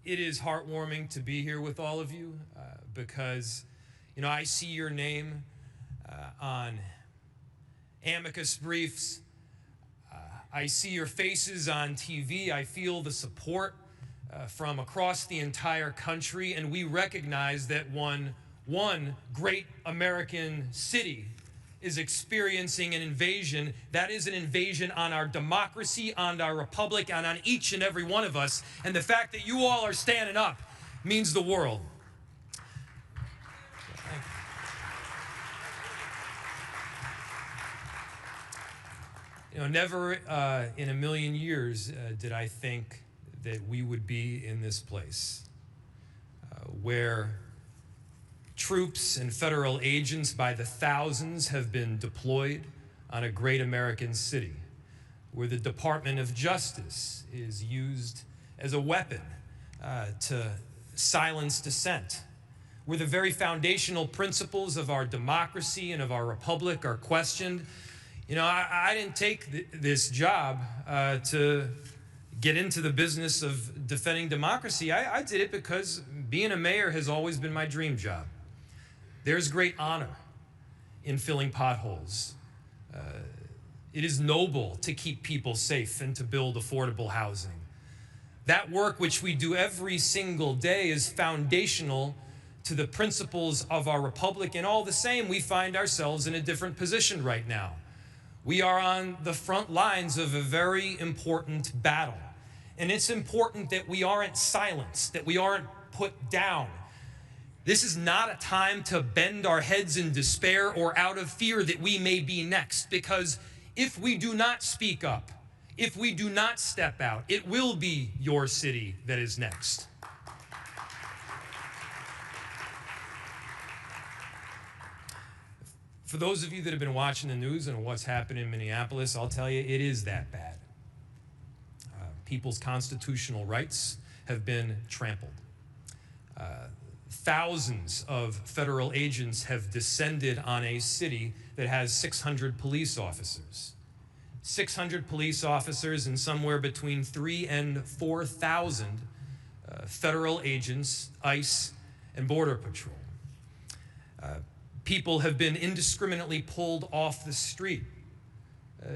It is heartwarming to be here with all of you because, I see your name on amicus briefs. I see your faces on TV. I feel the support from across the entire country, and we recognize that one great American city is experiencing an invasion. That is an invasion on our democracy, on our republic, and on each and every one of us. And the fact that you all are standing up means the world. Never in a million years did I think that we would be in this place where troops and federal agents by the thousands have been deployed on a great American city, where the Department of Justice is used as a weapon to silence dissent, where the very foundational principles of our democracy and of our republic are questioned. I didn't take this job to get into the business of defending democracy. I did it because being a mayor has always been my dream job. There's great honor in filling potholes. It is noble to keep people safe and to build affordable housing. That work, which we do every single day, is foundational to the principles of our republic. And all the same, we find ourselves in a different position right now. We are on the front lines of a very important battle. And it's important that we aren't silenced, that we aren't put down. This is not a time to bend our heads in despair or out of fear that we may be next, because if we do not speak up, if we do not step out, it will be your city that is next. For those of you that have been watching the news and what's happened in Minneapolis, I'll tell you, it is that bad. People's constitutional rights have been trampled. Thousands of federal agents have descended on a city that has 600 police officers. 600 police officers and somewhere between 3,000 and 4,000 federal agents, ICE, and Border Patrol. People have been indiscriminately pulled off the street.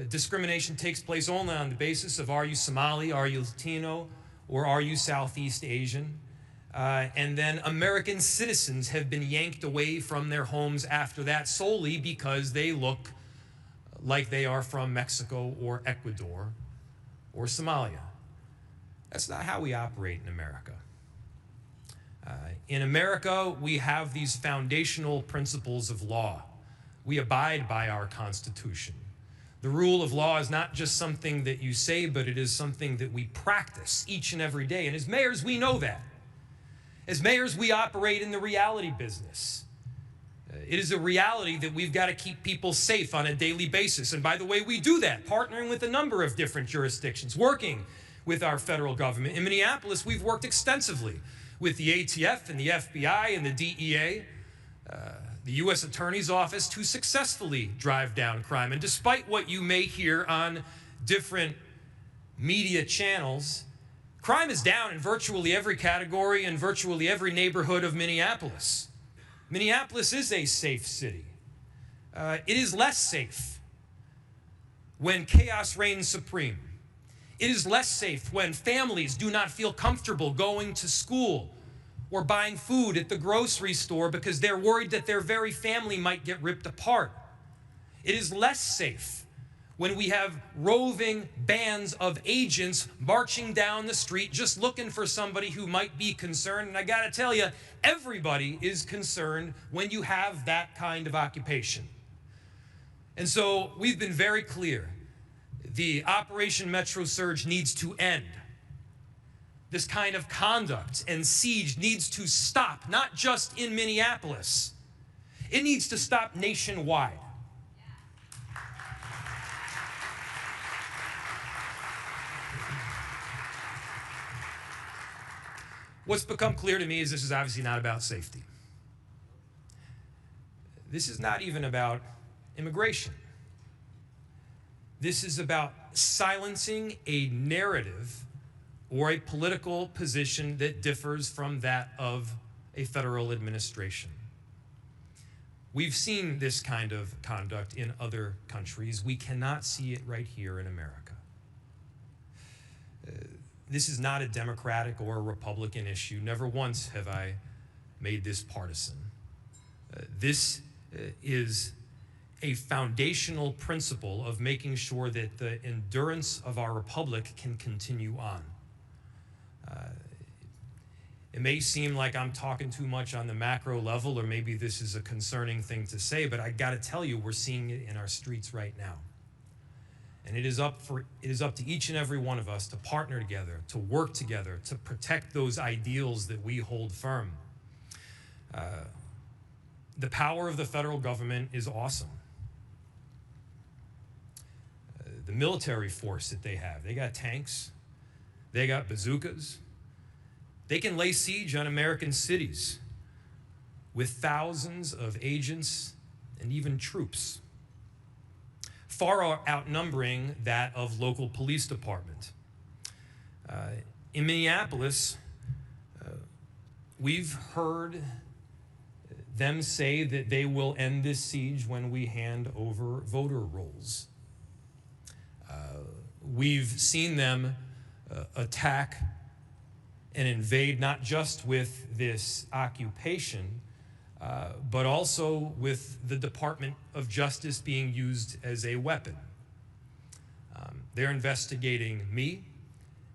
Discrimination takes place only on the basis of, are you Somali, are you Latino, or are you Southeast Asian? And then American citizens have been yanked away from their homes after that solely because they look like they are from Mexico or Ecuador or Somalia. That's not how we operate in America. In America, we have these foundational principles of law. We abide by our Constitution. The rule of law is not just something that you say, but it is something that we practice each and every day. And as mayors, we know that. As mayors, we operate in the reality business. It is a reality that we've got to keep people safe on a daily basis. And by the way, we do that, partnering with a number of different jurisdictions, working with our federal government. In Minneapolis, we've worked extensively with the ATF and the FBI and the DEA, the U.S. Attorney's Office, to successfully drive down crime. And despite what you may hear on different media channels, crime is down in virtually every category and virtually every neighborhood of Minneapolis. Minneapolis is a safe city. It is less safe when chaos reigns supreme. It is less safe when families do not feel comfortable going to school or buying food at the grocery store because they're worried that their very family might get ripped apart. It is less safe when we have roving bands of agents marching down the street just looking for somebody who might be concerned. And I gotta tell you, everybody is concerned when you have that kind of occupation. And so we've been very clear. The Operation Metro Surge needs to end. This kind of conduct and siege needs to stop, not just in Minneapolis. It needs to stop nationwide. What's become clear to me is this is obviously not about safety. This is not even about immigration. This is about silencing a narrative or a political position that differs from that of a federal administration. We've seen this kind of conduct in other countries. We cannot see it right here in America. This is not a Democratic or a Republican issue. Never once have I made this partisan. This is a foundational principle of making sure that the endurance of our republic can continue on. It may seem like I'm talking too much on the macro level, or maybe this is a concerning thing to say, but I got to tell you, we're seeing it in our streets right now. And it is up to each and every one of us to partner together, to work together, to protect those ideals that we hold firm. The power of the federal government is awesome. The military force that they have, they got tanks, they got bazookas. They can lay siege on American cities with thousands of agents and even troops, far outnumbering that of local police department. In Minneapolis, we've heard them say that they will end this siege when we hand over voter rolls. We've seen them attack and invade not just with this occupation, but also with the Department of Justice being used as a weapon. They're investigating me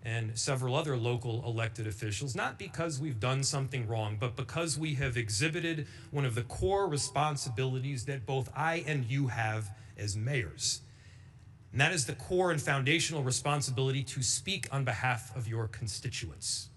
and several other local elected officials, not because we've done something wrong, but because we have exhibited one of the core responsibilities that both I and you have as mayors. And that is the core and foundational responsibility to speak on behalf of your constituents.